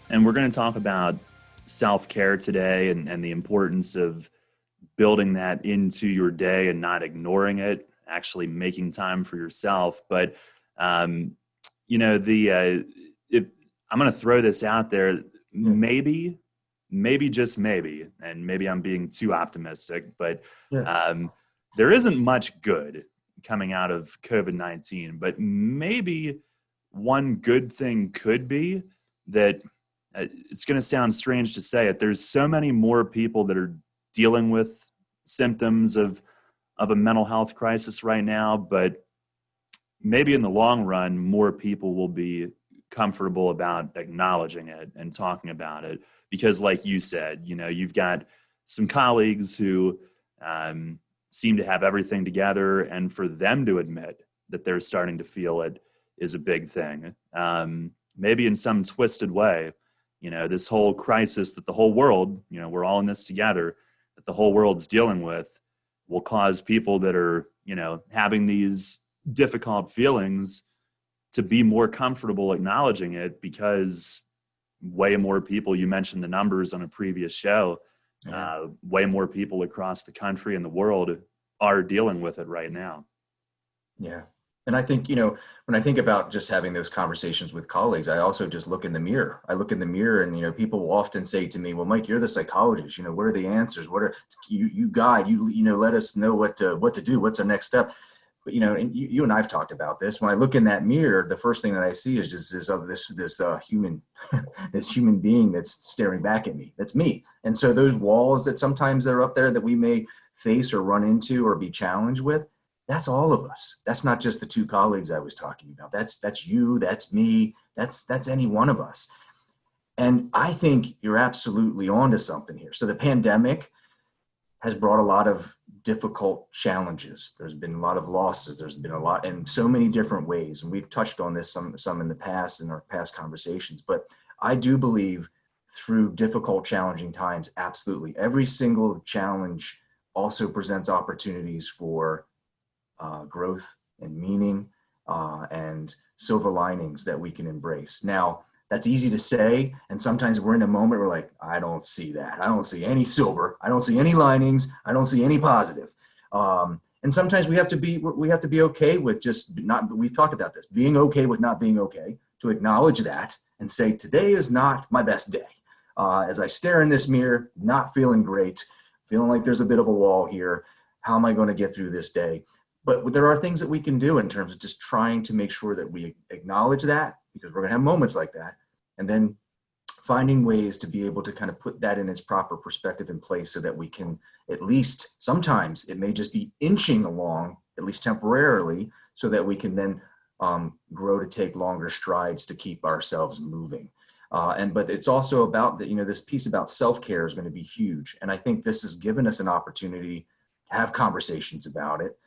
And we're going to talk about self-care today and the importance of building that into your day and not ignoring it, actually making time for yourself. But, um, if, I'm going to throw this out there, Yeah, maybe just maybe, and maybe I'm being too optimistic, but yeah, um, there isn't much good coming out of COVID-19, but maybe one good thing could be that it's going to sound strange to say it. There's so many more people that are dealing with symptoms of a mental health crisis right now, but maybe in the long run, more people will be comfortable about acknowledging it and talking about it. Because, like you said, you've got some colleagues who um, seem to have everything together, and for them to admit that they're starting to feel it is a big thing. Maybe in some twisted way, this whole crisis that the whole world, we're all in this together, that the whole world's dealing with will cause people that are, having these difficult feelings to be more comfortable acknowledging it, because way more people, you mentioned the numbers on a previous show, yeah, way more people across the country and the world are dealing with it right now. yeah. And I think, when I think about just having those conversations with colleagues, I also just look in the mirror. I look in the mirror and, people will often say to me, well, Mike, you're the psychologist, what are the answers? What are you guide, let us know what to do. What's our next step? But, and you and I've talked about this. When I look in that mirror, the first thing that I see is just this human, this human being that's staring back at me. That's me. And so those walls that sometimes are up there that we may face or run into or be challenged with, that's all of us. That's not just the two colleagues I was talking about. That's you, that's me, that's any one of us. And I think you're absolutely onto something here. So the pandemic has brought a lot of difficult challenges. There's been a lot of losses. There's been a lot in so many different ways. And we've touched on this some in the past in our past conversations. But I do believe through difficult, challenging times, absolutely. Every single challenge also presents opportunities for growth and meaning and silver linings that we can embrace. Now, that's easy to say. And sometimes we're in a moment where like, I don't see that. I don't see any silver. I don't see any linings. I don't see any positive. And sometimes we have to be okay with just not, we've talked about this, being okay with not being okay, to acknowledge that and say, today is not my best day. As I stare in this mirror, not feeling great, feeling like there's a bit of a wall here. How am I going to get through this day? But there are things that we can do in terms of just trying to make sure that we acknowledge that, because we're going to have moments like that. And then finding ways to be able to kind of put that in its proper perspective in place so that we can, at least sometimes it may just be inching along, at least temporarily, so that we can then grow to take longer strides to keep ourselves moving. But it's also about that, this piece about self-care is going to be huge. And I think this has given us an opportunity to have conversations about it,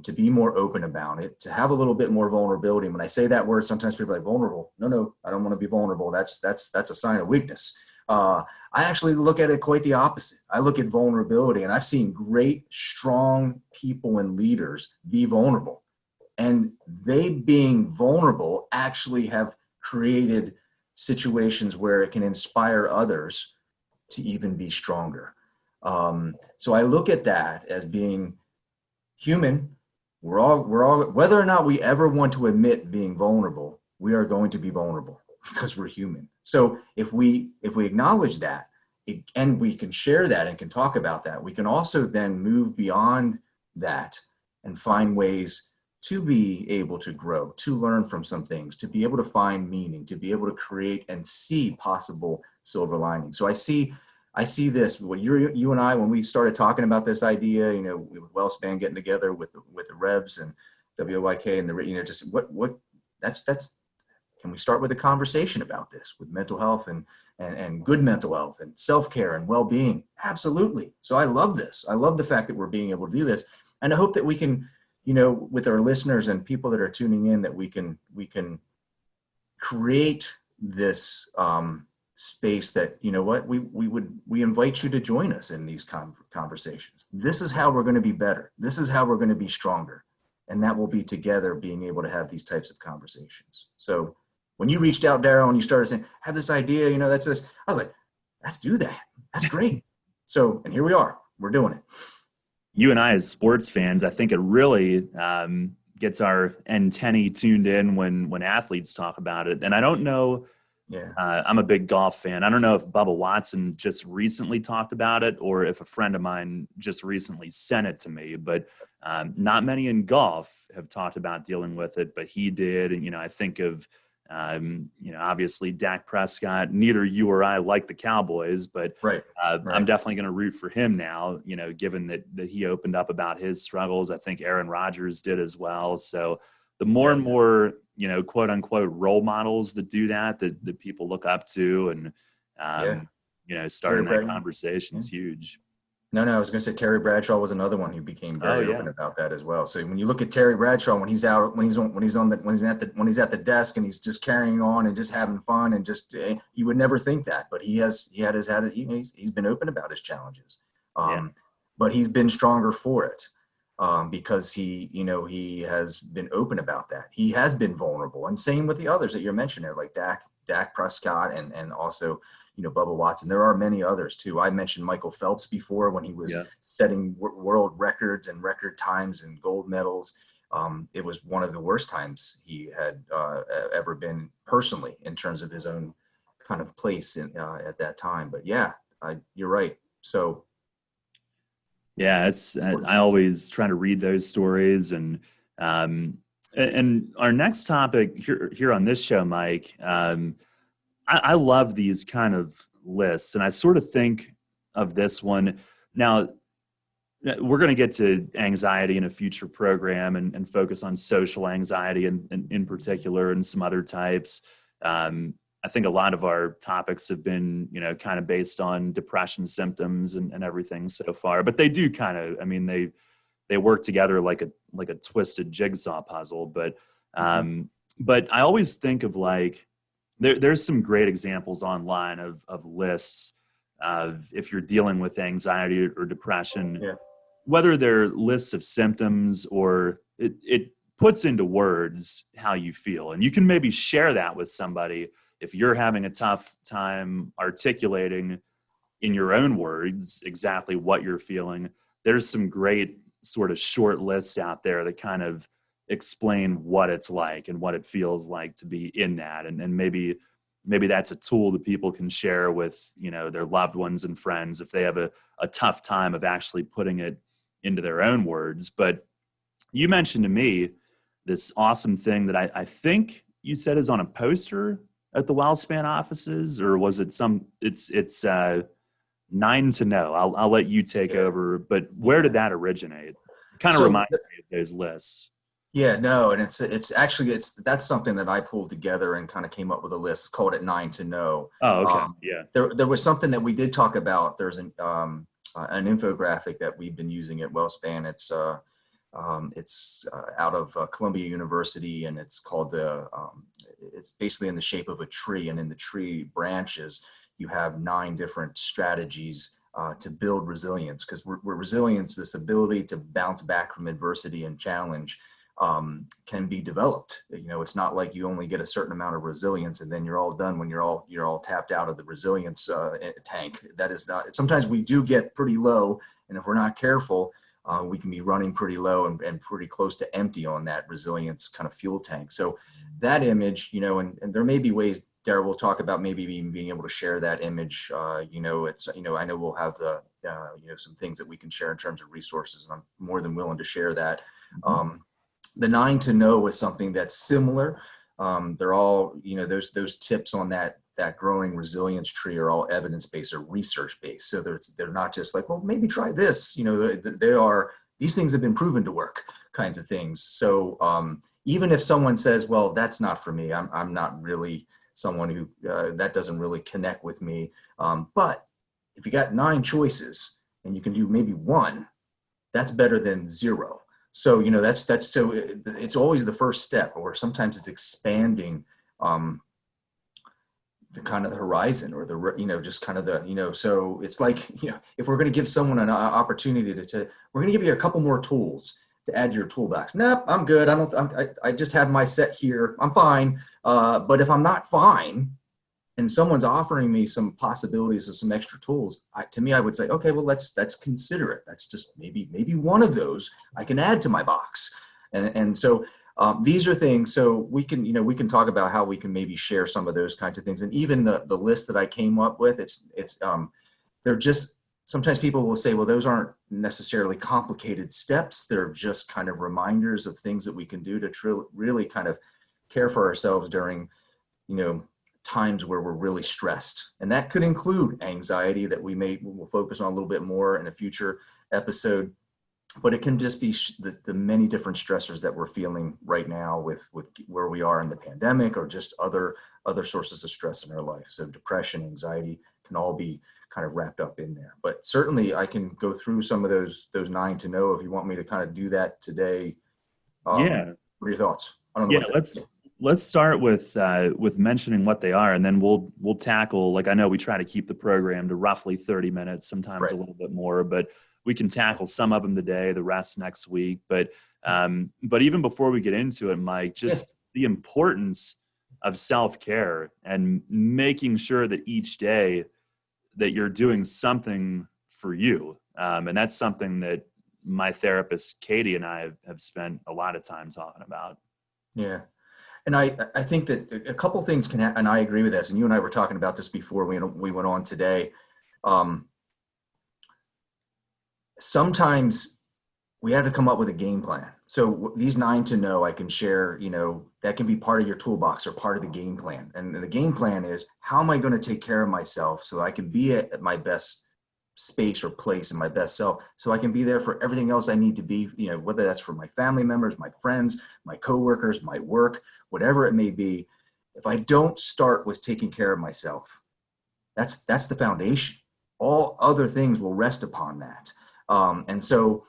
to be more open about it, to have a little bit more vulnerability. When I say that word, sometimes people are like, vulnerable. No, I don't want to be vulnerable. That's a sign of weakness. I actually look at it quite the opposite. I look at vulnerability, and I've seen great, strong people and leaders be vulnerable. And they being vulnerable actually have created situations where it can inspire others to even be stronger. So I look at that as being human. We're all, whether or not we ever want to admit being vulnerable, we are going to be vulnerable because we're human. So if we acknowledge that, and we can share that and can talk about that, we can also then move beyond that and find ways to be able to grow, to learn from some things, to be able to find meaning, to be able to create and see possible silver linings. So I see this. What you and I, when we started talking about this idea, with WellSpan getting together with the Revs and WYK and just what that's can we start with a conversation about this with mental health and good mental health and self-care and well-being? Absolutely. So I love this. I love the fact that we're being able to do this, and I hope that we can, with our listeners and people that are tuning in, that we can create this space that, we invite you to join us in these conversations. This is how we're going to be better. This is how we're going to be stronger. And that will be together being able to have these types of conversations. So When you reached out, Daryl, and you started saying, I have this idea, that's this, I was like, let's do that. That's great. So, and here we are, we're doing it. You and I, as sports fans, I think it really gets our antennae tuned in when athletes talk about it. And I don't know, I'm a big golf fan. I don't know if Bubba Watson just recently talked about it or if a friend of mine just recently sent it to me, but not many in golf have talked about dealing with it, but he did. And, I think of, obviously Dak Prescott. Neither you or I like the Cowboys, but right. I'm definitely going to root for him now, given that he opened up about his struggles. I think Aaron Rodgers did as well. So the more and more, quote unquote role models that do that people look up to and, starting that conversation is huge. No, I was going to say Terry Bradshaw was another one who became very open about that as well. So when you look at Terry Bradshaw, when he's at the desk and he's just carrying on and just having fun and just, you would never think that, but he's been open about his challenges. But he's been stronger for it because he has been open about that. He has been vulnerable, and same with the others that you're mentioning, like Dak Prescott and also, Bubba Watson. There are many others too. I mentioned Michael Phelps before when he was setting world records and record times and gold medals. It was one of the worst times he had ever been personally in terms of his own kind of place at that time. But you're right. So. Yeah, I always try to read those stories and our next topic here on this show, Mike, I love these kind of lists, and I sort of think of this one. Now, we're going to get to anxiety in a future program and focus on social anxiety in particular and some other types. I think a lot of our topics have been, kind of based on depression symptoms and everything so far, but they do kind of, they work together like a twisted jigsaw puzzle. But I always think of there's some great examples online of lists of if you're dealing with anxiety or depression, whether they're lists of symptoms or it puts into words how you feel. And you can maybe share that with somebody if you're having a tough time articulating in your own words exactly what you're feeling. There's some great sort of short lists out there that kind of explain what it's like and what it feels like to be in that. And maybe that's a tool that people can share with, their loved ones and friends if they have a tough time of actually putting it into their own words. But you mentioned to me this awesome thing that I think you said is on a poster at the WellSpan offices, or was it it's 9 to Know. I'll let you take over, but where did that originate? It kind of reminds me of those lists. Yeah, no, and that's something that I pulled together and kind of came up with a list, called it 9 to Know. Oh, okay. There was something that we did talk about. There's an infographic that we've been using at WellSpan. It's out of Columbia University, and it's called it's basically in the shape of a tree, and in the tree branches you have 9 different strategies to build resilience, because resilience, this ability to bounce back from adversity and challenge, can be developed. It's not like you only get a certain amount of resilience and then you're all done when you're all tapped out of the resilience tank. That is not. Sometimes we do get pretty low, and if we're not careful, we can be running pretty low and pretty close to empty on that resilience kind of fuel tank. So that image, and there may be ways, Darryl, we'll talk about maybe even being able to share that image. I know we'll have the some things that we can share in terms of resources, and I'm more than willing to share that. The 9 to Know is something that's similar. They're all, those tips on that growing resilience tree are all evidence-based or research-based. So they're not just like, well, maybe try this. These things have been proven to work, kinds of things. So even if someone says, well, that's not for me, I'm not really someone who that doesn't really connect with me. But if you got 9 choices and you can do maybe 1, that's better than 0. So, so it's always the first step, or sometimes it's expanding the kind of the horizon, or just kind of the, so it's like, if we're going to give someone an opportunity we're going to give you a couple more tools to add to your toolbox. Nope, I'm good. I just have my set here. I'm fine. But if I'm not fine and someone's offering me some possibilities of some extra tools, to me, I would say, okay, well, let's consider it. That's just maybe one of those I can add to my box. And so these are things, so we can talk about how we can maybe share some of those kinds of things. And even the list that I came up with, they're just, sometimes people will say, well, those aren't necessarily complicated steps. They're just kind of reminders of things that we can do to really kind of care for ourselves during, times where we're really stressed. And that could include anxiety that we'll focus on a little bit more in a future episode. But it can just be the many different stressors that we're feeling right now with where we are in the pandemic, or just other sources of stress in our life. So depression, anxiety can all be kind of wrapped up in there. But certainly I can go through some of those 9 to know if you want me to kind of do that today. Yeah. What are your thoughts? I don't know. Yeah, let's start with mentioning what they are, and then we'll tackle, like, I know we try to keep the program to roughly 30 minutes, sometimes Right. a little bit more, but we can tackle some of them today, the rest next week. But even before we get into it, Mike, just the importance of self-care and making sure that each day that you're doing something for you. And that's something that my therapist, Katie, and I have spent a lot of time talking about. Yeah. And I think that a couple things can happen, and I agree with this. And you and I were talking about this before we went on today. Sometimes we have to come up with a game plan. So these 9 to know, I can share, that can be part of your toolbox or part of the game plan. And the game plan is, how am I going to take care of myself so I can be at my best space or place in my best self, so I can be there for everything else I need to be, whether that's for my family members, my friends, my coworkers, my work, whatever it may be. If I don't start with taking care of myself, that's the foundation. All other things will rest upon that. And so,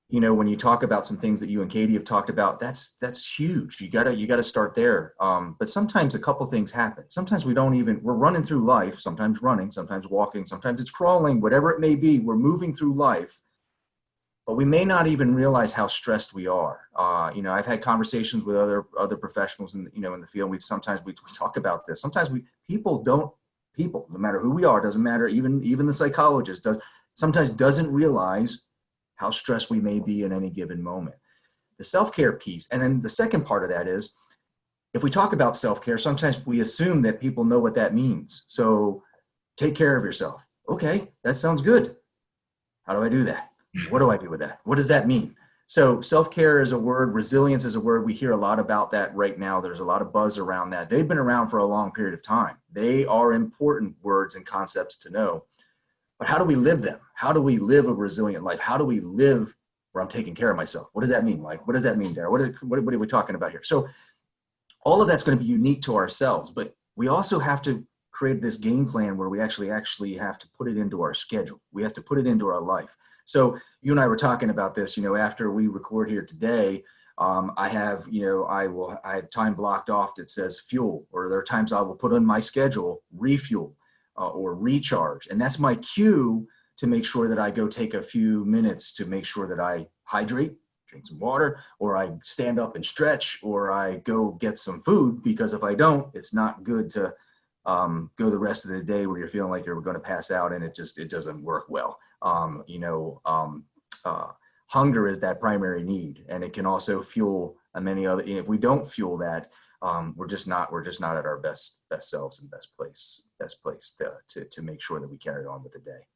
when you talk about some things that you and Katie have talked about, that's huge. You gotta start there. But sometimes a couple things happen. Sometimes we're running through life, sometimes running, sometimes walking, sometimes it's crawling, whatever it may be, we're moving through life, but we may not even realize how stressed we are. I've had conversations with other professionals in the field. We talk about this. Sometimes people, no matter who we are, doesn't matter, even the psychologist sometimes doesn't realize how stressed we may be in any given moment. The self-care piece. And then the second part of that is, if we talk about self-care, sometimes we assume that people know what that means. So take care of yourself. Okay, that sounds good. How do I do that? What do I do with that? What does that mean? So self-care is a word, resilience is a word. We hear a lot about that right now. There's a lot of buzz around that. They've been around for a long period of time. They are important words and concepts to know. But how do we live them? How do we live a resilient life? How do we live where I'm taking care of myself? What does that mean, Mike? What does that mean, Darren? What are we talking about here? So all of that's going to be unique to ourselves, but we also have to create this game plan where we actually have to put it into our schedule. We have to put it into our life. So you and I were talking about this, after we record here today, I have time blocked off that says fuel, or there are times I will put on my schedule, refuel. Or recharge. And that's my cue to make sure that I go take a few minutes to make sure that I hydrate, drink some water, or I stand up and stretch, or I go get some food, because if I don't, it's not good to go the rest of the day where you're feeling like you're going to pass out, and it doesn't work well. Hunger is that primary need, and it can also fuel many other. If we don't fuel that, we're just not at our best selves and best place to make sure that we carry on with the day.